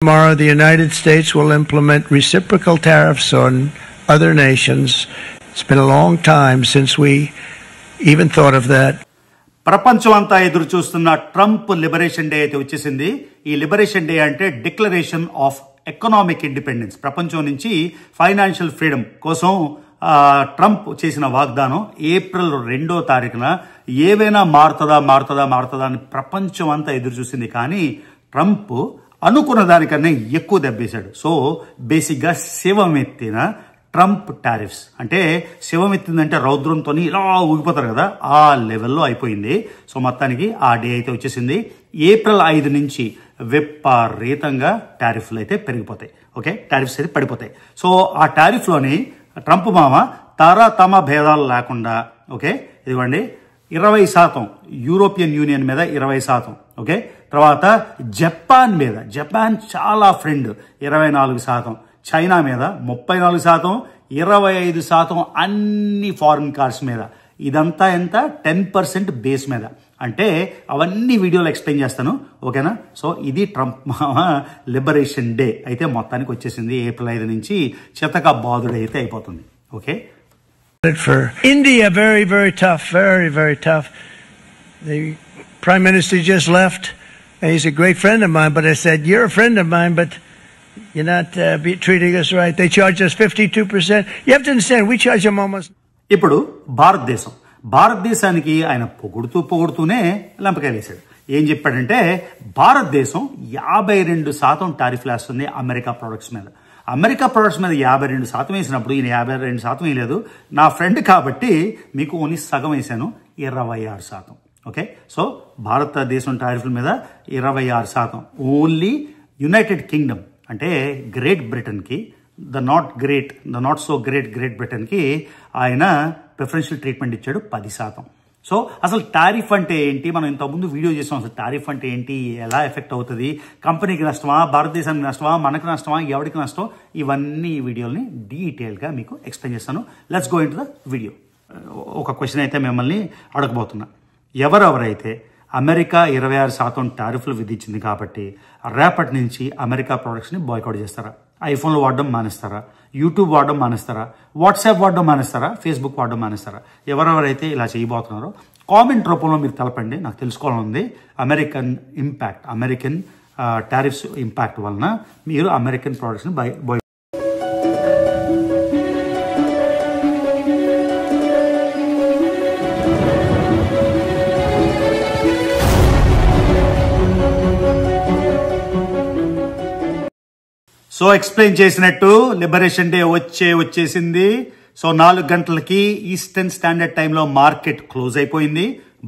Tomorrow, the United States will implement reciprocal tariffs on other nations. It's been a long time since we even thought of that. ప్రపంచం అంతా ఎదురు చూస్తున్న Trump liberation day అయితే వచ్చేసింది. ఈ liberation day అంటే declaration of economic independence, ప్రపంచం నుంచి ఫైనాన్షియల్ ఫ్రీడమ్ కోసం ట్రంప్ చేసిన వాగ్దానం. ఏప్రిల్ 2వ తారీఖున ఏవైనా మారుతుందా అని ప్రపంచం అంతా ఎదురు చూసింది. కానీ ట్రంప్ అనుకున్న దానికన్నా ఎక్కువ దెబ్బేశాడు. సో బేసిక్గా శివమెత్తిన ట్రంప్ టారిఫ్స్ అంటే శివమెత్తిందంటే రౌద్రంతో ఇలా ఊగిపోతారు కదా, ఆ లెవెల్లో అయిపోయింది. సో మొత్తానికి ఆ డే అయితే వచ్చేసింది. ఏప్రిల్ 5 నుంచి విపరీతంగా టారిఫ్లు అయితే పెరిగిపోతాయి. ఓకే, టారిఫ్స్ అయితే పడిపోతాయి. సో ఆ టారిఫ్లోని ట్రంప్ మామ తమ భేదాలు లేకుండా, ఓకే ఇదిగోండి 20% యూరోపియన్ యూనియన్ మీద 20%, ఓకే తర్వాత జపాన్ చాలా ఫ్రెండ్ 24%, చైనా మీద 34%, 25% అన్ని ఫారిన్ కార్స్ మీద. ఇదంతా ఎంత 10% బేస్ మీద. అంటే అవన్నీ వీడియోలో ఎక్స్ప్లెయిన్ చేస్తాను, ఓకేనా. సో ఇది ట్రంప్ లిబరేషన్ డే అయితే మొత్తానికి వచ్చేసింది. ఏప్రిల్ 5 నుంచి చితక బాదుడు అయితే అయిపోతుంది. Okay, For India, very, very tough, very tough. The Prime Minister just left, and he's a great friend of mine, but I said, you're a friend of mine, but you're not treating us right. They charge us 52%. You have to understand, we charge them almost. ఇప్పుడు భారతదేశానికి ఆయన పొగుడుతూనే లంపకాయలేశాడు. ఏం చెప్పాడంటే భారతదేశం 52% టారిఫ్లు వేస్తుంది America products మీద. America products మీద 52% వేసినప్పుడు ఈయన 52% వేయలేదు. నా ఫ్రెండ్ కాబట్టి మీకు ఓన్లీ సగం వేసాను, 26%. ఓకే, సో భారతదేశం టారిఫ్ల మీద 26%. ఓన్లీ యునైటెడ్ కింగ్డమ్ అంటే గ్రేట్ బ్రిటన్కి, ద నాట్ సో గ్రేట్ బ్రిటన్కి ఆయన ప్రిఫరెన్షియల్ ట్రీట్మెంట్ ఇచ్చాడు 10%. సో అసలు టారిఫ్ అంటే ఏంటి, మనం ఇంతకుముందు వీడియో చేసాం. అసలు టారిఫ్ అంటే ఏంటి, ఎలా ఎఫెక్ట్ అవుతుంది, కంపెనీకి నష్టమా, భారతదేశానికి నష్టమా, మనకు నష్టమా, ఎవరికి నష్టం, ఇవన్నీ ఈ వీడియోని డీటెయిల్గా మీకు ఎక్స్ప్లెయిన్ చేస్తాను. Let's go in to the video. ఒక క్వశ్చన్ అయితే మిమ్మల్ని అడగబోతున్నా. ఎవరెవరైతే అమెరికా 26% టారిఫ్లు విధించింది కాబట్టి రేపటి నుంచి అమెరికా ప్రొడక్ట్స్ని బాయ్కాట్ చేస్తారా? ఐఫోన్లు వాడడం మానేస్తారా? యూట్యూబ్ వాడడం మానేస్తారా? వాట్సాప్ వాడడం మానేస్తారా? ఫేస్బుక్ వాడడం మానేస్తారా? ఎవరెవరైతే ఇలా చేయబోతున్నారో కామెంట్ రూపంలో మీరు తెలపండి, నాకు తెలుసుకోవాలని ఉంది. అమెరికన్ టారిఫ్స్ ఇంపాక్ట్ వలన మీరు అమెరికన్ ప్రొడక్ట్స్ని బాయ్ సో ఎక్స్ప్లెయిన్ చేసినట్టు లిబరేషన్ డే వచ్చేసింది. సో 4 గంటలకి ఈస్టర్న్ స్టాండర్డ్ టైంలో మార్కెట్ క్లోజ్ అయిపోయింది.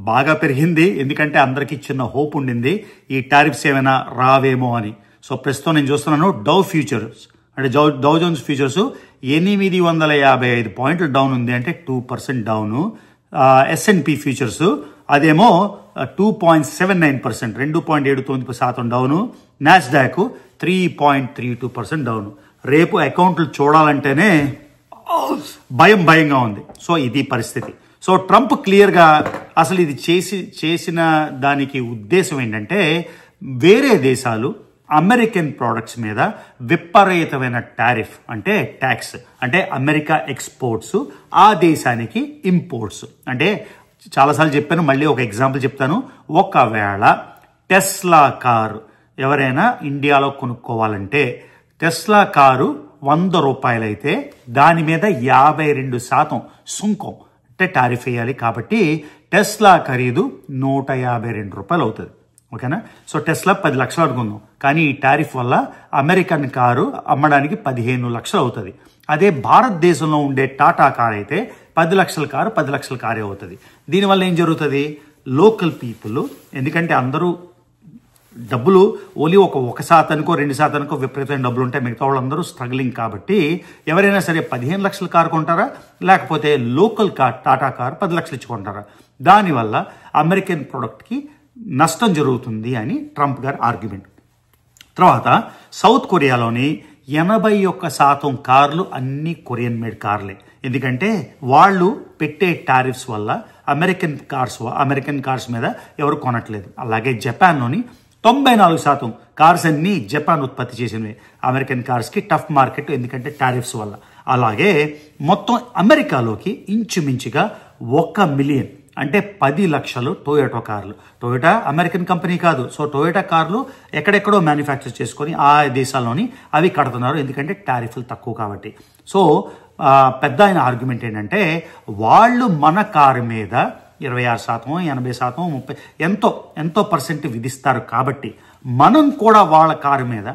బాగా పెరిగింది, ఎందుకంటే అందరికీ చిన్న హోప్ ఉండింది ఈ టారిఫ్స్ ఏమైనా రావేమో అని. సో ప్రస్తుతం నేను చూస్తున్నాను డౌ ఫ్యూచర్స్ అంటే డౌ జోన్స్ ఫ్యూచర్స్ 855 పాయింట్లు డౌన్ ఉంది, అంటే 2% డౌను. S&P ఫ్యూచర్స్ అదేమో 2.79%, 2.79% డౌను. Nasdaq 3.32% down. రేపు అకౌంట్లు చూడాలంటేనే భయంగా ఉంది. సో ఇది పరిస్థితి. సో ట్రంప్ క్లియర్గా అసలు ఇది చేసిన దానికి ఉద్దేశం ఏంటంటే వేరే దేశాలు అమెరికన్ ప్రోడక్ట్స్ మీద విపరీతమైన టారిఫ్ అంటే ట్యాక్స్, అంటే అమెరికా ఎక్స్పోర్ట్స్ ఆ దేశానికి ఇంపోర్ట్స్. అంటే చాలాసార్లు చెప్పాను, మళ్ళీ ఒక ఎగ్జాంపుల్ చెప్తాను. ఒకవేళ టెస్లా కారు ఎవరైనా ఇండియాలో కొనుక్కోవాలంటే టెస్లా కారు 100 రూపాయలు అయితే దాని మీద 52% సుంకం అంటే టారిఫ్ వేయాలి. కాబట్టి టెస్లా ఖరీదు 152 రూపాయలు అవుతుంది, ఓకేనా. సో టెస్లా 10 లక్షలు అనుకుందాం, కానీ ఈ టారిఫ్ వల్ల అమెరికన్ కారు అమ్మడానికి 15 లక్షలు అవుతుంది. అదే భారతదేశంలో ఉండే టాటా కార్ అయితే 10 లక్షల కారు 10 లక్షల కారే అవుతుంది. దీనివల్ల ఏం జరుగుతుంది, లోకల్ పీపుల్, ఎందుకంటే అందరూ డబ్బులు ఓన్లీ 1%కో 2%కో విపరీతమైన డబ్బులు ఉంటాయి, మిగతా వాళ్ళందరూ స్ట్రగ్లింగ్. కాబట్టి ఎవరైనా సరే 15 లక్షల కారు కొంటారా, లేకపోతే లోకల్ కార్ టాటా కార్ 10 లక్షలు ఇచ్చుకుంటారా? దానివల్ల అమెరికన్ ప్రోడక్ట్కి నష్టం జరుగుతుంది అని ట్రంప్ గారి ఆర్గ్యుమెంట్. తర్వాత సౌత్ కొరియాలోని 81% కార్లు అన్ని కొరియన్ మేడ్ కార్లే. ఎందుకంటే వాళ్ళు పెట్టే టారిఫ్స్ వల్ల అమెరికన్ కార్స్ మీద ఎవరు కొనట్లేదు. అలాగే జపాన్లోని 94% కార్స్ అన్ని జపాన్ ఉత్పత్తి చేసినవి. అమెరికన్ కార్స్కి టఫ్ మార్కెట్, ఎందుకంటే టారిఫ్స్ వల్ల. అలాగే మొత్తం అమెరికాలోకి ఇంచుమించుగా 1 మిలియన్ అంటే 10 లక్షలు టొయోటా కార్లు. టొయోటా అమెరికన్ కంపెనీ కాదు. సో టొయోటా కార్లు ఎక్కడెక్కడో మ్యానుఫ్యాక్చర్ చేసుకొని ఆ దేశాల్లోని అవి కడుతున్నారు, ఎందుకంటే టారిఫ్లు తక్కువ కాబట్టి. సో పెద్ద ఆయన ఆర్గ్యుమెంట్ ఏంటంటే, వాళ్ళు మన కారు మీద 26%, 80%, 30% ఎంతో పర్సెంట్ విధిస్తారు కాబట్టి మనం కూడా వాళ్ళ కారు మీద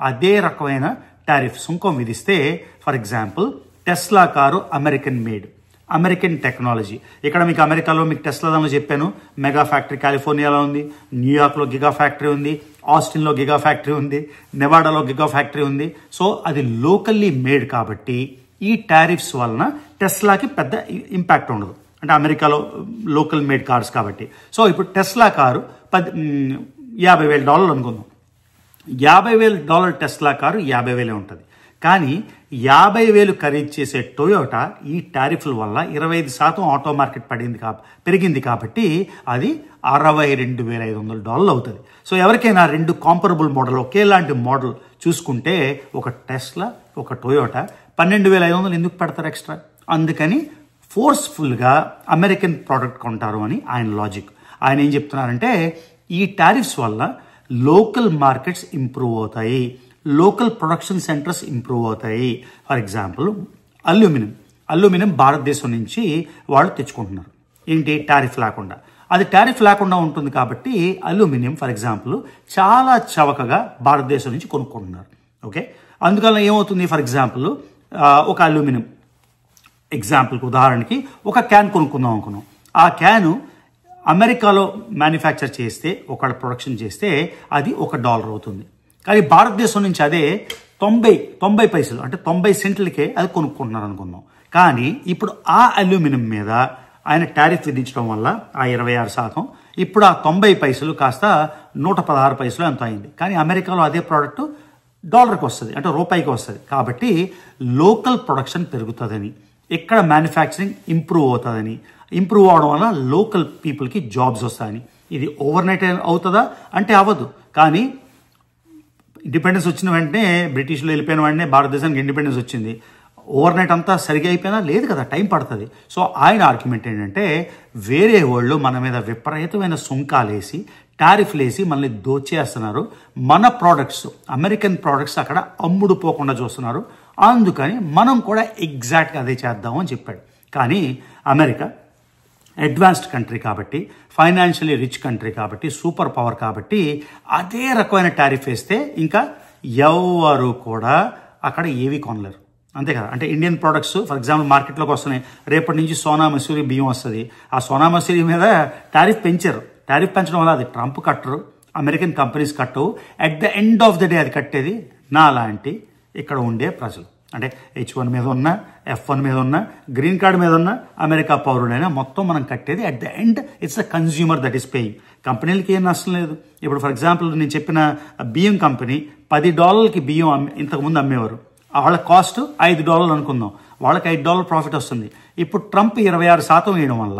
అదే రకమైన టారిఫ్ సుంకం విధిస్తే, for example Tesla car American made, American technology. ఇక్కడ మీకు అమెరికాలో మీకు టెస్లా దానిలో చెప్పాను, మెగా ఫ్యాక్టరీ కాలిఫోర్నియాలో ఉంది, న్యూయార్క్లో గిగా ఫ్యాక్టరీ ఉంది, ఆస్టిన్లో గిగా ఫ్యాక్టరీ ఉంది, నెవాడాలో గిగా ఫ్యాక్టరీ ఉంది. సో అది లోకల్లీ మేడ్ కాబట్టి ఈ టారిఫ్స్ వలన టెస్లాకి పెద్ద ఇంపాక్ట్ ఉండదు, అంటే అమెరికాలో లోకల్ మేడ్ కార్స్ కాబట్టి. సో ఇప్పుడు టెస్లా కారు $50,000 అనుకుందాం. $50,000 టెస్లా కారు 50,000 ఉంటుంది. కానీ 50,000 ఖరీదు చేసే టొయోటా ఈ టారిఫ్ల వల్ల 25% ఆటో మార్కెట్ పెరిగింది కాబట్టి అది $62,500 అవుతుంది. సో ఎవరికైనా 2 కాంపరబుల్ మోడల్, ఒకేలాంటి మోడల్ చూసుకుంటే ఒక టెస్లా, ఒక టొయోటా 12,500 ఎందుకు పెడతారు ఎక్స్ట్రా? అందుకని ఫోర్స్ఫుల్గా అమెరికన్ ప్రోడక్ట్ కొంటారు అని ఆయన లాజిక్. ఆయన ఏం చెప్తున్నారంటే, ఈ టారిఫ్స్ వల్ల లోకల్ మార్కెట్స్ ఇంప్రూవ్ అవుతాయి, లోకల్ ప్రొడక్షన్ సెంటర్స్ ఇంప్రూవ్ అవుతాయి. ఫర్ ఎగ్జాంపుల్ అల్యూమినియం భారతదేశం నుంచి వాళ్ళు తెచ్చుకుంటున్నారు, ఏంటి టారిఫ్ లేకుండా. అది టారిఫ్ లేకుండా ఉంటుంది కాబట్టి అల్యూమినియం ఫర్ ఎగ్జాంపుల్ చాలా చవకగా భారతదేశం నుంచి కొనుక్కుంటున్నారు. ఓకే, అందువల్ల ఏమవుతుంది, ఫర్ ఎగ్జాంపుల్ ఒక అల్యూమినియం ఎగ్జాంపుల్కి ఉదాహరణకి ఒక క్యాన్ కొనుక్కుందాం అనుకున్నాం. ఆ క్యాను అమెరికాలో మ్యానుఫ్యాక్చర్ చేస్తే, ఒకళ్ళ ప్రొడక్షన్ చేస్తే అది $1 అవుతుంది. కానీ భారతదేశం నుంచి అదే 90 పైసలు అంటే 90 సెంట్లకే అది కొనుక్కుంటున్నారు అనుకుందాం. కానీ ఇప్పుడు ఆ అల్యూమినియం మీద ఆయన టారిఫ్ విధించడం వల్ల ఆ 26%, ఇప్పుడు ఆ 90 పైసలు కాస్త 116 పైసలు ఎంత అయింది. కానీ అమెరికాలో అదే ప్రోడక్ట్ $1కి వస్తుంది, అంటే రూపాయికి వస్తుంది. కాబట్టి లోకల్ ప్రొడక్షన్ పెరుగుతుందని, ఇక్కడ మ్యానుఫ్యాక్చరింగ్ ఇంప్రూవ్ అవుతుందని, ఇంప్రూవ్ అవడం వల్ల లోకల్ పీపుల్కి జాబ్స్ వస్తాయని. ఇది ఓవర్ నైట్ అవుతుందా అంటే అవ్వదు. కానీ ఇండిపెండెన్స్ వచ్చిన వెంటనే, బ్రిటిష్లో వెళ్ళిపోయిన వెంటనే భారతదేశానికి ఇండిపెండెన్స్ వచ్చింది. ఓవర్ నైట్ అంతా సరిగా అయిపోయినా లేదు కదా, టైం పడుతుంది. సో ఆయన ఆర్గ్యుమెంట్ ఏంటంటే, వేరే వాళ్ళు మన మీద విపరీతమైన సుంకాలేసి టారిఫ్లు వేసి మనల్ని దోచేస్తున్నారు, మన ప్రోడక్ట్స్ అమెరికన్ ప్రోడక్ట్స్ అక్కడ అమ్ముడు పోకుండా చూస్తున్నారు, అందుకని మనం కూడా ఎగ్జాక్ట్గా అదే చేద్దాము అని చెప్పాడు. కానీ అమెరికా అడ్వాన్స్డ్ కంట్రీ కాబట్టి, ఫైనాన్షియలీ రిచ్ కంట్రీ కాబట్టి, సూపర్ పవర్ కాబట్టి అదే రకమైన టారిఫ్ వేస్తే ఇంకా ఎవరు కూడా అక్కడ ఏవి కొనలేరు, అంతే కదా. అంటే ఇండియన్ ప్రొడక్ట్స్ ఫర్ ఎగ్జాంపుల్ మార్కెట్లోకి వస్తున్నాయి, రేపటి నుంచి సోనా మసూరి బియ్యం వస్తుంది. ఆ సోనా మసూరి మీద టారిఫ్ పెంచారు. టారిఫ్ పెంచడం వల్ల అది ట్రంప్ కట్టరు, అమెరికన్ కంపెనీస్ కట్టవు. At the end of the day అది కట్టేది నా లాంటి ఇక్కడ ఉండే ప్రజలు. అంటే H1 మీద ఉన్న, F1 మీద ఉన్న, గ్రీన్ కార్డ్ మీద ఉన్న అమెరికా పౌరుడైనా మొత్తం మనం కట్టేది at the end it's the consumer that is paying. కంపెనీలకి ఏం నష్టం లేదు. ఇప్పుడు ఫర్ ఎగ్జాంపుల్ నేను చెప్పిన బియ్యం కంపెనీ $10కి బియ్యం ఇంతకుముందు అమ్మేవారు, వాళ్ళ కాస్ట్ $5 అనుకుందాం, వాళ్ళకి $5 ప్రాఫిట్ వస్తుంది. ఇప్పుడు ట్రంప్ 26% వేయడం వల్ల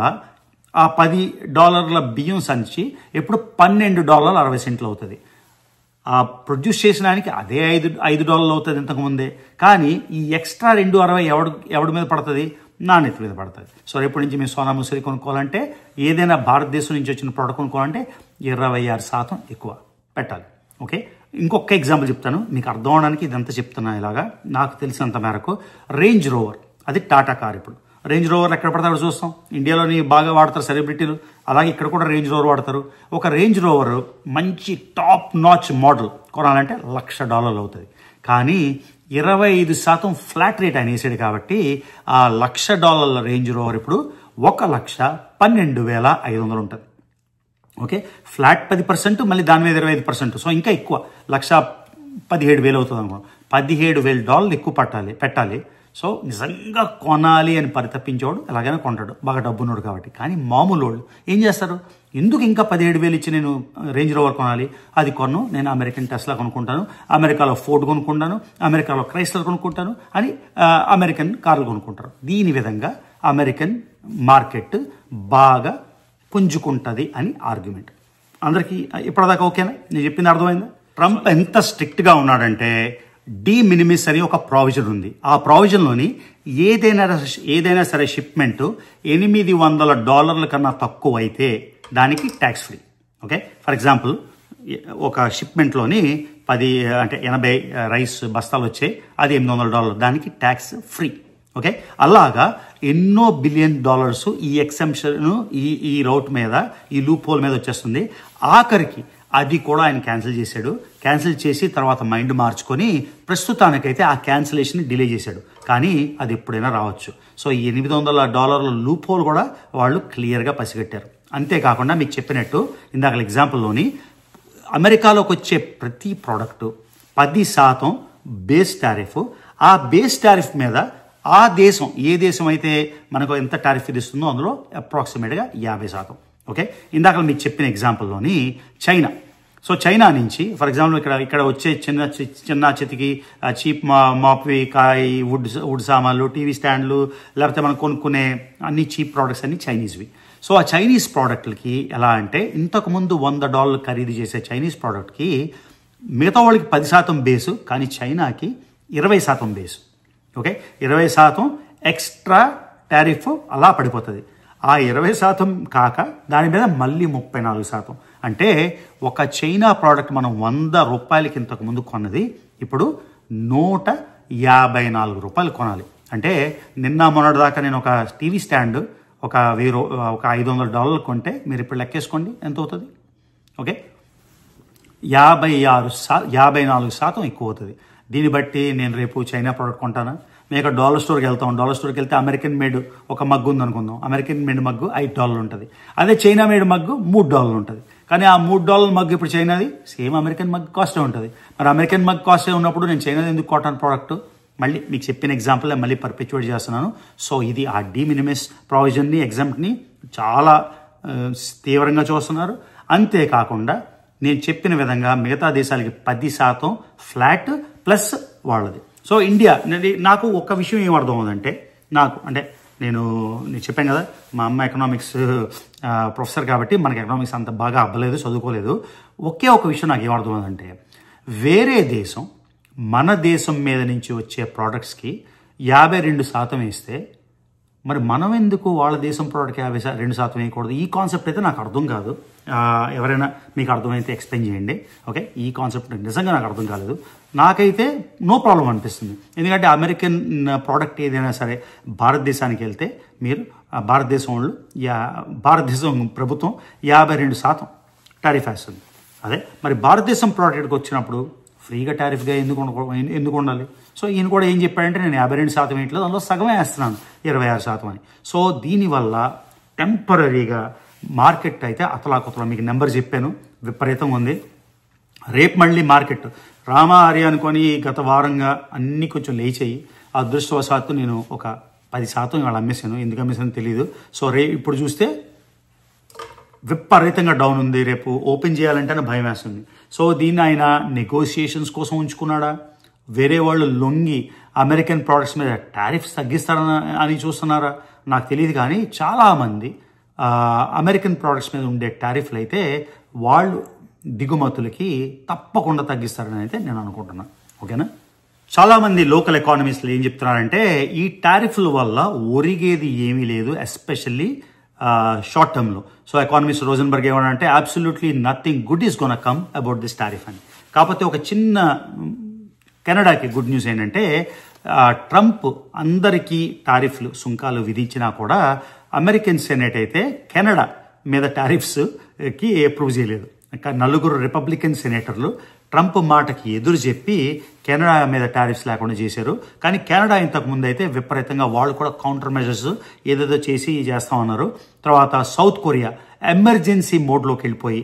ఆ $10 బియ్యం సంచి ఇప్పుడు $12.60 అవుతుంది. ఆ ప్రొడ్యూస్ చేసిన దానికి అదే $5 అవుతుంది ఇంతకుముందే. కానీ ఈ ఎక్స్ట్రా $2.60 ఎవడి మీద పడుతుంది? నాణ్యత మీద పడుతుంది. సో రేపటి నుంచి మేము సోనా మసూరి కొనుక్కోవాలంటే, ఏదైనా భారతదేశం నుంచి వచ్చిన ప్రోడక్ట్ కొనుక్కోవాలంటే 26% ఎక్కువ పెట్టాలి. ఓకే, ఇంకొక ఎగ్జాంపుల్ చెప్తాను మీకు అర్థం అవడానికి, ఇదంతా చెప్తున్నా ఇలాగా నాకు తెలిసినంత మేరకు. రేంజ్ రోవర్, అది టాటా కార్. ఇప్పుడు రేంజ్ రోవర్ ఎక్కడ పడతారో చూస్తాం, ఇండియాలోని బాగా వాడతారు సెలబ్రిటీలు, అలాగే ఇక్కడ కూడా రేంజ్ రోవర్ వాడతారు. ఒక రేంజ్ రోవర్ మంచి టాప్ నాచ్ మోడల్ కొనాలంటే $1,00,000 అవుతుంది. కానీ 25% ఫ్లాట్ రేట్ ఆయన వేసాడు కాబట్టి ఆ $1,00,000 రేంజ్ రోవర్ ఇప్పుడు 1,12,500 ఉంటుంది. ఓకే, ఫ్లాట్ 10%, మళ్ళీ దాని మీద 25%, సో ఇంకా ఎక్కువ, 1,17,000 అవుతుంది అనుకోండి. $17,000 ఎక్కువ పెట్టాలి. సో నిజంగా కొనాలి అని పరితపించేవాడు ఎలాగైనా కొంటాడు, బాగా డబ్బున్నాడు కాబట్టి. కానీ మామూలు వాళ్ళు ఏం చేస్తారు, ఎందుకు ఇంకా 17,000 ఇచ్చి నేను రేంజ్ రోవర్ కొనాలి, అది కొను, నేను అమెరికన్ టెస్లా కొనుక్కుంటాను, అమెరికాలో ఫోర్డ్ కొనుక్కుంటాను, అమెరికాలో క్రైస్లర్ కొనుక్కుంటాను అని అమెరికన్ కార్లు కొనుక్కుంటారు. దీని విధంగా అమెరికన్ మార్కెట్ బాగా పుంజుకుంటుంది అని ఆర్గ్యుమెంట్. అందరికీ ఇప్పటిదాకా ఓకేనా? నేను చెప్పింది అర్థమైందా? ట్రంప్ ఎంత స్ట్రిక్ట్గా ఉన్నాడంటే డి మినిమిస్ అని ఒక ప్రావిజన్ ఉంది. ఆ ప్రావిజన్లోని ఏదైనా సరే షిప్మెంట్ $800 కన్నా తక్కువ అయితే దానికి tax free. Okay, for example ఒక షిప్మెంట్లోని 80 రైస్ బస్తాలు వచ్చాయి, అది $800, దానికి ట్యాక్స్ ఫ్రీ. ఓకే, అలాగా ఎన్నో $బిలియన్ ఈ ఎక్సెంప్షన్ ఈ రౌట్ మీద, ఈ లూప్ హోల్ మీద వచ్చేస్తుంది. ఆఖరికి అది కూడా ఆయన క్యాన్సిల్ చేశాడు. క్యాన్సిల్ చేసి తర్వాత మైండ్ మార్చుకొని ప్రస్తుతానికైతే ఆ క్యాన్సిలేషన్ డిలే చేశాడు. కానీ అది ఎప్పుడైనా రావచ్చు. సో ఈ $800 లూప్ హోల్ కూడా వాళ్ళు క్లియర్గా పసిగట్టారు. అంతేకాకుండా మీకు చెప్పినట్టు ఇందాక ఎగ్జాంపుల్లోని అమెరికాలోకి వచ్చే ప్రతి ప్రోడక్టు 10% బేస్ టారిఫ్. ఆ బేస్ టారిఫ్ మీద ఆ దేశం ఏ దేశం అయితే మనకు ఎంత టారిఫ్ విధిస్తుందో అందులో అప్రాక్సిమేట్గా 50%. ఓకే, ఇందాక మీకు చెప్పిన ఎగ్జాంపుల్లోని చైనా. సో చైనా నుంచి ఫర్ ఎగ్జాంపుల్ ఇక్కడ వచ్చే చిన్న చితికి చీప్ మాప్వి, కాయ్, వుడ్ సామాన్లు, టీవీ స్టాండ్లు, లేకపోతే మనం కొనుక్కునే అన్ని చీప్ ప్రోడక్ట్స్ అన్ని చైనీస్వి. సో ఆ చైనీస్ ప్రోడక్ట్లకి ఎలా అంటే ఇంతకుముందు $100 ఖరీదు చేసే చైనీస్ ప్రోడక్ట్కి మిగతా వాళ్ళకి 10% బేసు, కానీ చైనాకి 20% బేసు. ఓకే, 20% ఎక్స్ట్రా టారిఫ్ అలా పడిపోతుంది. ఆ 20% కాక దాని మీద మళ్ళీ 34%. అంటే ఒక చైనా ప్రోడక్ట్ మనం $100 ఇంతకు ముందు కొన్నది ఇప్పుడు $154 కొనాలి. అంటే నిన్న మొన్నటి దాకా నేను ఒక టీవీ స్టాండ్ ఒక $500 కొంటే మీరు ఇప్పుడు లెక్కేసుకోండి ఎంత అవుతుంది. ఓకే, 54% ఎక్కువ అవుతుంది. దీన్ని బట్టి నేను రేపు చైనా ప్రోడక్ట్ కొంటానా? మేము డాలర్ స్టోర్కి వెళ్తాం. డాలర్ స్టోర్కి వెళ్తే అమెరికన్ మేడ్ ఒక మగ్గు ఉందనుకుందాం. అమెరికన్ మేడ్ మగ్గు $5 ఉంటుంది. అదే చైనా మేడ్ మగ్గు $3 ఉంటుంది. కానీ ఆ $3 మగ్గు ఇప్పుడు చైనాది సేమ్ అమెరికన్ మగ్గు కాస్టే ఉంటుంది. మరి అమెరికన్ మగ్గు కాస్టే ఉన్నప్పుడు నేను చైనాది ఎందుకు కాటన్ ప్రోడక్ట్? మళ్ళీ మీకు చెప్పిన ఎగ్జాంపుల్ మళ్ళీ పర్పెచువేట్ చేస్తున్నాను. సో ఇది ఆ డి మినిమిస్ ప్రావిజన్ని, ఎగ్జామ్ని చాలా తీవ్రంగా చూస్తున్నారు. అంతేకాకుండా నేను చెప్పిన విధంగా మిగతా దేశాలకి 10% ఫ్లాట్ ప్లస్ వాళ్ళది. సో ఇండియా, నాకు ఒక విషయం ఏం అర్థం అవుతుందంటే, నేను చెప్పాను కదా మా అమ్మ ఎకనామిక్స్ ప్రొఫెసర్ కాబట్టి మనకి ఎకనామిక్స్ అంత బాగా అవ్వలేదు, చదువుకోలేదు. ఒకే ఒక విషయం నాకు ఏమర్థం అవుతుందంటే, వేరే దేశం మన దేశం మీద నుంచి వచ్చే ప్రోడక్ట్స్కి 52% వేస్తే మరి మనం ఎందుకు వాళ్ళ దేశం ప్రోడక్ట్కి 52% వేయకూడదు? ఈ కాన్సెప్ట్ అయితే నాకు అర్థం కాదు. ఎవరైనా మీకు అర్థమైతే ఎక్స్ప్లెయిన్ చేయండి. ఓకే, ఈ కాన్సెప్ట్ నిజంగా నాకు అర్థం కాలేదు. నాకైతే నో ప్రాబ్లం అనిపిస్తుంది. ఎందుకంటే అమెరికన్ ప్రోడక్ట్ ఏదైనా సరే భారతదేశానికి వెళ్తే మీరు భారతదేశం ప్రభుత్వం 52% టారిఫ్ వేస్తుంది. అదే మరి భారతదేశం ప్రోడక్ట్కి వచ్చినప్పుడు ఫ్రీగా టారిఫ్గా ఎందుకు ఉండాలి? సో ఈయన కూడా ఏం చెప్పాడంటే నేను 52% వేయట్లేదు, అందులో సగమే వేస్తున్నాను 26% అని. సో దీనివల్ల టెంపరీగా మార్కెట్ అయితే అతలాకుతలం, మీకు నెంబర్ చెప్పాను, విపరీతంగా ఉంది. రేపు మళ్ళీ మార్కెట్ రామాహారి అనుకొని గత వారంగా అన్నీ కొంచెం లేచాయి. అదృష్టవశాత్తు నేను ఒక 10% ఇవాళ అమ్మేశాను. ఎందుకు అమ్మేసానో తెలియదు. సో ఇప్పుడు చూస్తే విపరీతంగా డౌన్ ఉంది. రేపు ఓపెన్ చేయాలంటేనే భయం వేస్తుంది. సో దీన్ని ఆయన నెగోషియేషన్స్ కోసం ఉంచుకున్నాడా, వేరే వాళ్ళు లొంగి అమెరికన్ ప్రోడక్ట్స్ మీద టారిఫ్స్ తగ్గిస్తారని చూస్తున్నారా నాకు తెలియదు. కానీ చాలామంది అమెరికన్ ప్రోడక్ట్స్ మీద ఉండే టారిఫ్లు అయితే వాళ్ళు దిగుమతులకి తప్పకుండా తగ్గిస్తారని అయితే నేను అనుకుంటున్నాను. ఓకేనా? చాలామంది లోకల్ ఎకానమిస్టులు ఏం చెప్తున్నారంటే ఈ టారిఫ్ల వల్ల ఒరిగేది ఏమీ లేదు, ఎస్పెషల్లీ షార్ట్ టర్మ్లో. సో ఎకానమిస్ట్ రోజన్బర్గ్ ఏమన్నారంటే absolutely nothing good is gonna come about this tariff అని. కాకపోతే ఒక చిన్న కెనడాకి గుడ్ న్యూస్ ఏంటంటే ట్రంప్ అందరికీ టారిఫ్లు సుంకాలు విధించినా కూడా అమెరికన్ సెనేట్ అయితే కెనడా మీద టారిఫ్స్కి అప్రూవ్ చేయలేదు. 4 రిపబ్లికన్ సెనేటర్లు ట్రంప్ మాటకి ఎదురు చెప్పి కెనడా మీద టారిఫ్స్ లేకుండా చేశారు. కానీ కెనడా ఇంతకు ముందు అయితే విపరీతంగా వాళ్ళు కూడా కౌంటర్ మెజర్స్ ఏదేదో చేస్తా ఉన్నారు. తర్వాత సౌత్ కొరియా ఎమర్జెన్సీ మోడ్లోకి వెళ్ళిపోయి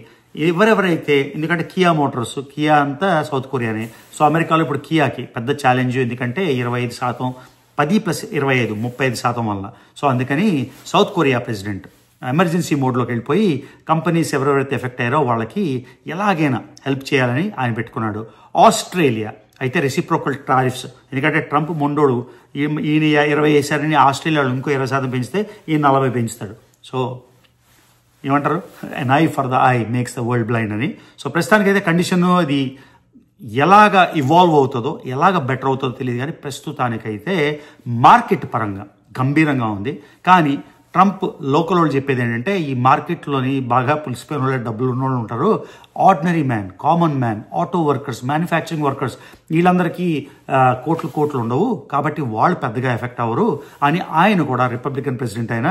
ఎవరెవరైతే, ఎందుకంటే కియా మోటార్స్, కియా అంతా సౌత్ కొరియానే. సో అమెరికాలో ఇప్పుడు కియాకి పెద్ద ఛాలెంజ్, ఎందుకంటే 25%, 10+25 35% వల్ల. సో అందుకని సౌత్ కొరియా ప్రెసిడెంట్ ఎమర్జెన్సీ మోడ్లోకి వెళ్ళిపోయి కంపెనీస్ ఎవరెవరైతే ఎఫెక్ట్ అయ్యారో వాళ్ళకి ఎలాగైనా హెల్ప్ చేయాలని ఆయన పెట్టుకున్నాడు. ఆస్ట్రేలియా అయితే రెసిప్రోకల్ టారిఫ్స్, ఎందుకంటే ట్రంప్ మొండోడు, ఈయన 20 వేశారని ఆస్ట్రేలియాలో ఇంకో 20% పెంచితే ఈయన 40 పెంచుతాడు. సో ఏమంటారు, an eye for the eye makes the world blind అని. సో ప్రస్తుతానికైతే కండిషన్ అది ఎలాగ ఇవాల్వ్ అవుతుందో ఎలాగ బెటర్ అవుతుందో తెలియదు, కానీ ప్రస్తుతానికైతే మార్కెట్ పరంగా గంభీరంగా ఉంది. కానీ ట్రంప్ లోకల్ వాళ్ళు చెప్పేది ఏంటంటే ఈ మార్కెట్లోని బాగా పులిసిపోయిన వాళ్ళు, డబ్బులు ఉన్న వాళ్ళు ఉంటారు, ordinary man, common man, auto workers, manufacturing workers, వీళ్ళందరికీ కోట్లు ఉండవు, కాబట్టి వాళ్ళు పెద్దగా ఎఫెక్ట్ అవ్వరు అని ఆయన కూడా రిపబ్లికన్ ప్రెసిడెంట్ అయిన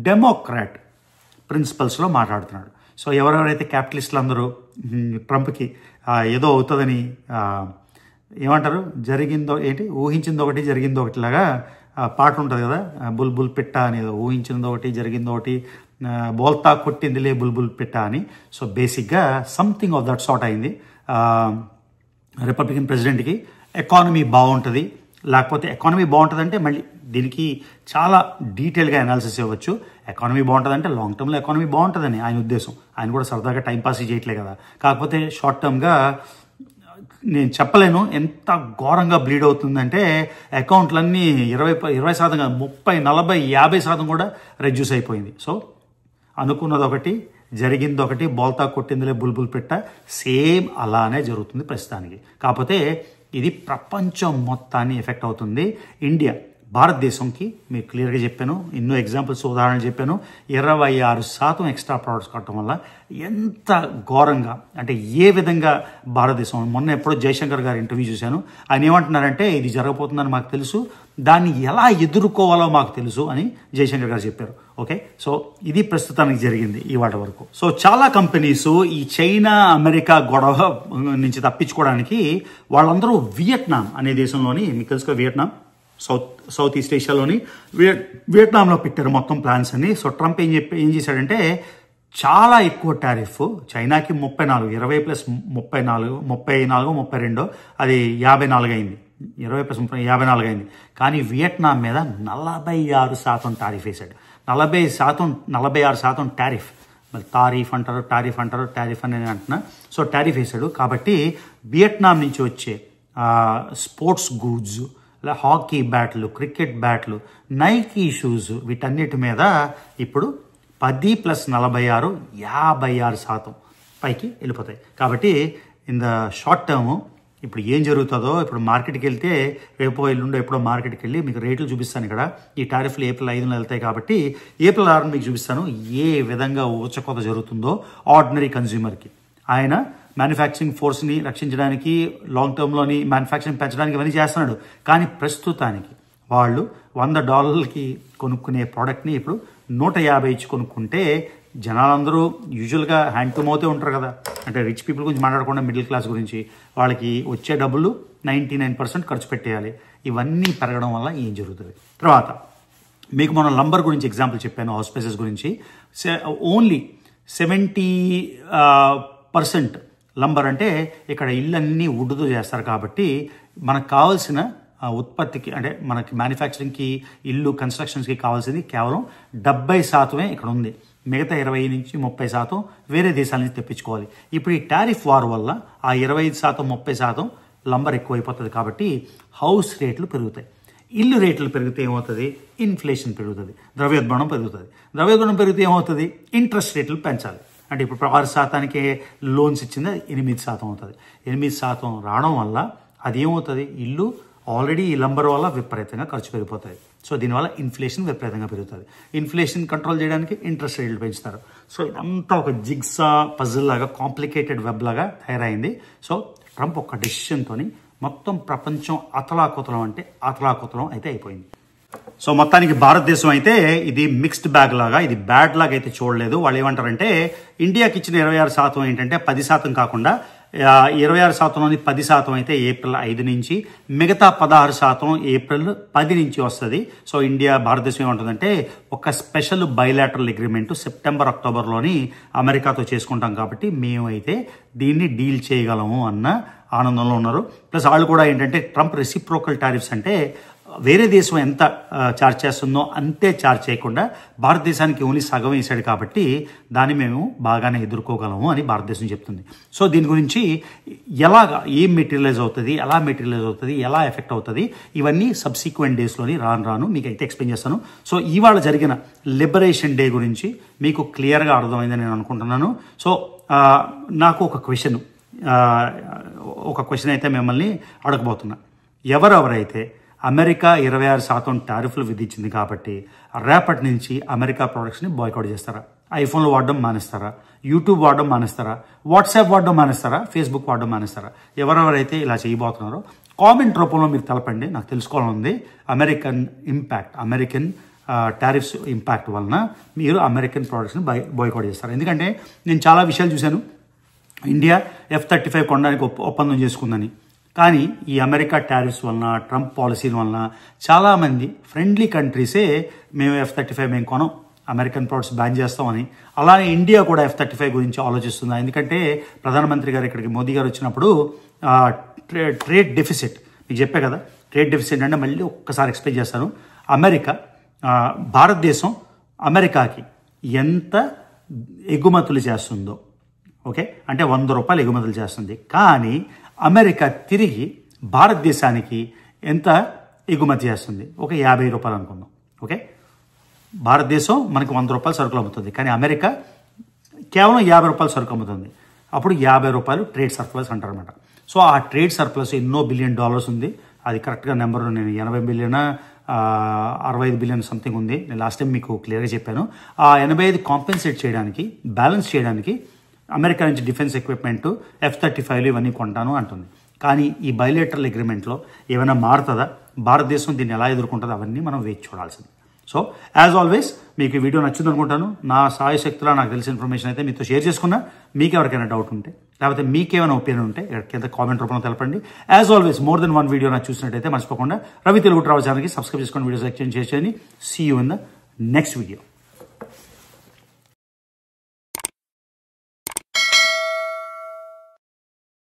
డెమోక్రాట్ ప్రిన్సిపల్స్లో మాట్లాడుతున్నాడు. సో ఎవరెవరైతే క్యాపిటలిస్టులు అందరూ ట్రంప్కి ఏదో అవుతుందని ఏమంటారు, జరిగిందో ఏంటి, ఊహించింది ఒకటి జరిగిందో ఒకటిలాగా పాట ఉంటుంది కదా, బుల్బుల్ పిట్ట అని, ఊహించింది ఒకటి జరిగింది ఒకటి, బోల్తా కొట్టిందిలే బుల్బుల్ పిట్ట అని. సో బేసిక్గా సంథింగ్ ఆఫ్ దట్ సార్ట్ అయింది. రిపబ్లికన్ ప్రెసిడెంట్కి ఎకానమీ బాగుంటుంది, లేకపోతే ఎకానమీ బాగుంటుందంటే మళ్ళీ దీనికి చాలా డీటెయిల్గా అనాలిసిస్ ఇవ్వచ్చు. ఎకానమీ బాగుంటుందంటే లాంగ్ టర్మ్లో ఎకానమీ బాగుంటుందని ఆయన ఉద్దేశం. ఆయన కూడా సరదాగా టైంపాస్ చేయట్లే కదా. కాకపోతే షార్ట్ టర్మ్గా నేను చెప్పలేను ఎంత ఘోరంగా బ్లీడ్ అవుతుందంటే అకౌంట్లన్నీ 20% 30, 40, 50% కూడా రెడ్యూస్ అయిపోయింది. సో అనుకున్నది ఒకటి జరిగింది ఒకటి, బోల్తా కొట్టిందిలే బుల్బుల్ పెట్ట, సేమ్ అలానే జరుగుతుంది ప్రస్తుతానికి. కాకపోతే ఇది ప్రపంచం మొత్తాన్ని ఎఫెక్ట్ అవుతుంది. ఇండియా, భారతదేశంకి మీకు క్లియర్గా చెప్పాను, ఎన్నో ఎగ్జాంపుల్స్ ఉదాహరణలు చెప్పాను. 26% ఎక్స్ట్రా ప్రొడక్ట్స్ కట్టడం వల్ల ఎంత ఘోరంగా అంటే ఏ విధంగా భారతదేశం, మొన్న ఎప్పుడో జయశంకర్ గారు ఇంటర్వ్యూ చూశాను, ఆయన ఏమంటున్నారంటే ఇది జరగబోతుందని మాకు తెలుసు, దాన్ని ఎలా ఎదుర్కోవాలో మాకు తెలుసు అని జయశంకర్ గారు చెప్పారు. ఓకే, సో ఇది ప్రస్తుతానికి జరిగింది ఇవాటి వరకు. సో చాలా కంపెనీస్ ఈ చైనా అమెరికా గొడవ నుంచి తప్పించుకోవడానికి వాళ్ళందరూ వియత్నాం అనే దేశంలోని, మీకు తెలుసుగా వియత్నాం సౌత్ ఈస్ట్ ఏషియాలోని వియత్నాంలో పెట్టారు మొత్తం ప్లాన్స్ అని. సో ట్రంప్ ఏం చేశాడంటే చాలా ఎక్కువ టారిఫ్ చైనాకి 34, 20 ప్లస్ 34, 32, అది 54 అయింది, 20 ప్లస్ 30, 54 అయింది. కానీ వియత్నాం మీద 46% టారిఫ్ వేశాడు. 46% టారిఫ్, మరి టారిఫ్ అని అంటున్నా. సో టారిఫ్ వేశాడు. కాబట్టి వియత్నాం నుంచి వచ్చే స్పోర్ట్స్ గూడ్స్, హాకీ బ్యాట్లు, క్రికెట్ బ్యాట్లు, నైకీ షూస్, వీటన్నిటి మీద ఇప్పుడు 10 ప్లస్ 46, 56% పైకి వెళ్ళిపోతాయి. కాబట్టి ఇన్ ద షార్ట్ టర్మ్ ఇప్పుడు ఏం జరుగుతుందో, ఇప్పుడు మార్కెట్కి వెళ్తే రేపో ఎల్లుండో ఎప్పుడో మార్కెట్కి వెళ్ళి మీకు రేట్లు చూపిస్తాను. ఇక్కడ ఈ టారిఫ్లు ఏప్రిల్ 5న వెళ్తాయి కాబట్టి ఏప్రిల్ 6న మీకు చూపిస్తాను ఏ విధంగా ఊచకోత జరుగుతుందో ఆర్డినరీ కన్జ్యూమర్కి. ఆయన మ్యానుఫ్యాక్చరింగ్ ఫోర్స్ని రక్షించడానికి, లాంగ్ టర్మ్లోని మ్యానుఫ్యాక్చరింగ్ పెంచడానికి ఇవన్నీ చేస్తున్నాడు. కానీ ప్రస్తుతానికి వాళ్ళు $100 కొనుక్కునే ప్రోడక్ట్ని ఇప్పుడు 150 ఇచ్చి కొనుక్కుంటే జనాలందరూ యూజువల్గా హ్యాండ్ టు మౌతే ఉంటారు కదా, అంటే రిచ్ పీపుల్ గురించి మాట్లాడకుండా మిడిల్ క్లాస్ గురించి, వాళ్ళకి వచ్చే డబ్బులు 99% ఖర్చు పెట్టేయాలి. ఇవన్నీ పెరగడం వల్ల ఏం జరుగుతుంది? తర్వాత మీకు మన లంబర్ గురించి ఎగ్జాంపుల్ చెప్పాను, హౌస్ ప్రైసెస్ గురించి. ఓన్లీ 70% లంబర్ అంటే ఇక్కడ ఇళ్ళన్నీ వుడ్తో చేస్తారు కాబట్టి మనకు కావాల్సిన ఉత్పత్తికి, అంటే మనకి మ్యానుఫ్యాక్చరింగ్కి, ఇల్లు కన్స్ట్రక్షన్స్కి కావాల్సింది కేవలం 70% ఇక్కడ ఉంది. మిగతా 20 నుంచి 30% వేరే దేశాల నుంచి తెప్పించుకోవాలి. ఇప్పుడు ఈ టారిఫ్ వార్ వల్ల ఆ 25%, 30% లంబర్ ఎక్కువైపోతుంది. కాబట్టి హౌస్ రేట్లు పెరుగుతాయి. ఇల్లు రేట్లు పెరిగితే ఏమవుతుంది? ఇన్ఫ్లేషన్ పెరుగుతుంది, ద్రవ్యోల్బణం పెరుగుతుంది. ద్రవ్యోల్బణం పెరిగితే ఏమవుతుంది? ఇంట్రెస్ట్ రేట్లు పెంచాలి. అంటే ఇప్పుడు 6%కే లోన్స్ ఇచ్చింది 8% అవుతుంది. 8% రావడం వల్ల అది ఏమవుతుంది? ఇల్లు ఆల్రెడీ ఈ లంబర్ వల్ల విపరీతంగా ఖర్చు పెరిగిపోతాయి. సో దీనివల్ల ఇన్ఫ్లేషన్ విపరీతంగా పెరుగుతుంది. ఇన్ఫ్లేషన్ కంట్రోల్ చేయడానికి ఇంట్రెస్ట్ రేట్లు పెంచుతారు. సో ఇదంతా ఒక జిగ్సా పజిల్ లాగా, కాంప్లికేటెడ్ వెబ్ లాగా తయారైంది. సో ట్రంప్ ఒక డెసిషన్తో మొత్తం ప్రపంచం అతలాకుతలం అంటే అతలాకుతలం అయితే అయిపోయింది. సో మొత్తానికి భారతదేశం అయితే ఇది మిక్స్డ్ బ్యాగ్ లాగా, ఇది బ్యాడ్ లాగా అయితే చూడలేదు. వాళ్ళు ఏమంటారంటే ఇండియాకి ఇచ్చిన 26% ఏంటంటే 10% కాకుండా 26%లోని 10% అయితే ఏప్రిల్ 5 నుంచి, మిగతా 16% ఏప్రిల్ 10 నుంచి వస్తుంది. సో భారతదేశం ఏమంటుందంటే ఒక స్పెషల్ బైలాటరల్ అగ్రిమెంట్ సెప్టెంబర్, అక్టోబర్లోని అమెరికాతో చేసుకుంటాం కాబట్టి మేమైతే దీన్ని డీల్ చేయగలము అన్న ఆనందంలో ఉన్నారు. ప్లస్ వాళ్ళు కూడా ఏంటంటే ట్రంప్ రెసిప్రోకల్ టారిఫ్స్ అంటే వేరే దేశం ఎంత చార్జ్ చేస్తుందో అంతే చార్జ్ చేయకుండా భారతదేశానికి ఓన్లీ సగం వేసాడు కాబట్టి దాన్ని మేము బాగానే ఎదుర్కోగలము అని భారతదేశం చెప్తుంది. సో దీని గురించి ఎలాగా ఏం మెటీరియలైజ్ అవుతుంది, ఎలా మెటీరియలైజ్ అవుతుంది, ఎలా ఎఫెక్ట్ అవుతుంది, ఇవన్నీ సబ్సిక్వెంట్ డేస్లోని రాను మీకు అయితే ఎక్స్ప్లెయిన్ చేస్తాను. సో ఇవాళ జరిగిన లిబరేషన్ డే గురించి మీకు క్లియర్గా అర్థమైందని నేను అనుకుంటున్నాను. సో నాకు ఒక క్వశ్చన్ అయితే మిమ్మల్ని అడగబోతున్నా. ఎవరెవరైతే అమెరికా 26% టారిఫ్లు విధించింది కాబట్టి రేపటి నుంచి అమెరికా ప్రొడక్ట్స్ని బాయ్కాట్ చేస్తారా? ఐఫోన్లు వాడడం మానేస్తారా? యూట్యూబ్ వాడడం మానేస్తారా? వాట్సాప్ వాడడం మానేస్తారా? ఫేస్బుక్ వాడడం మానేస్తారా? ఎవరెవరైతే ఇలా చేయబోతున్నారో కామెంట్ రూపంలో మీరు తెలపండి, నాకు తెలుసుకోవాలనుంది. అమెరికన్ టారిఫ్స్ ఇంపాక్ట్ వలన మీరు అమెరికన్ ప్రొడక్ట్స్ని బాయ్కాట్ చేస్తారు. ఎందుకంటే నేను చాలా విషయాలు చూశాను. ఇండియా F-35 కొనడానికి ఒప్పందం చేసుకుందని, కానీ ఈ అమెరికా టారిఫ్స్ వలన, ట్రంప్ పాలసీల వలన చాలామంది ఫ్రెండ్లీ కంట్రీసే మేము F-35 మేము కొనం, అమెరికన్ ప్రొడక్ట్స్ బ్యాన్ చేస్తామని. అలానే ఇండియా కూడా F-35 గురించి ఆలోచిస్తుంది. ఎందుకంటే ప్రధానమంత్రి గారు ఇక్కడికి మోదీ గారు వచ్చినప్పుడు ట్రేడ్ డెఫిసిట్ మీకు చెప్పే కదా, ట్రేడ్ డెఫిసిట్ అంటే మళ్ళీ ఒక్కసారి ఎక్స్ప్లెయిన్ చేస్తాను. భారతదేశం అమెరికాకి ఎంత ఎగుమతులు చేస్తుందో, ఓకే, అంటే 100 రూపాయలు ఎగుమతులు చేస్తుంది. కానీ అమెరికా తిరిగి భారతదేశానికి ఎంత ఎగుమతి చేస్తుంది? ఒక 50 రూపాయలు అనుకుందాం. ఓకే, భారతదేశం మనకి 100 రూపాయలు సరుకులు అమ్ముతుంది, కానీ అమెరికా కేవలం 50 రూపాయలు సరుకు అమ్ముతుంది. అప్పుడు 50 రూపాయలు ట్రేడ్ సర్ప్లస్ అంటారనమాట. సో ఆ ట్రేడ్ సర్ప్లస్ ఎన్నో $1 బిలియన్ ఉంది. అది కరెక్ట్గా నెంబర్ నేను 80 బిలియన్ 65 బిలియన్ సంథింగ్ ఉంది. నేను లాస్ట్ టైం మీకు క్లియర్గా చెప్పాను. ఆ 85 కాంపెన్సేట్ చేయడానికి, బ్యాలెన్స్ చేయడానికి అమెరికా నుంచి డిఫెన్స్ ఎక్విప్మెంట్ F-35లు ఇవన్నీ కొంటాను అంటుంది. కానీ ఈ బైలేటరల్ అగ్రిమెంట్లో ఏమైనా మారుతుందా, భారతదేశం దీన్ని ఎలా ఎదుర్కొంటుందో అవన్నీ మనం వేచి చూడాల్సింది. సో యాజ్ ఆల్వేస్ మీకు ఈ వీడియో నచ్చింది అనుకుంటాను. నా సాయశక్తిలో నాకు తెలిసిన ఇన్ఫర్మేషన్ అయితే మీతో షేర్ చేసుకున్నా. మీకు ఎవరికైనా డౌట్ ఉంటే, లేకపోతే మీకేమైనా ఒపీనియన్ ఉంటే కింద కామెంట్ రూపంలో తెలపండి. As always more than 1 video నాకు చూసినట్టయితే మర్చిపోకుండా రవి తెలుగు ట్రావెల్ ఛానల్కి సబ్స్క్రైబ్ చేసుకోండి, వీడియోస్ లైక్ చేయండి, షేర్ చేయండి. See you in the next video.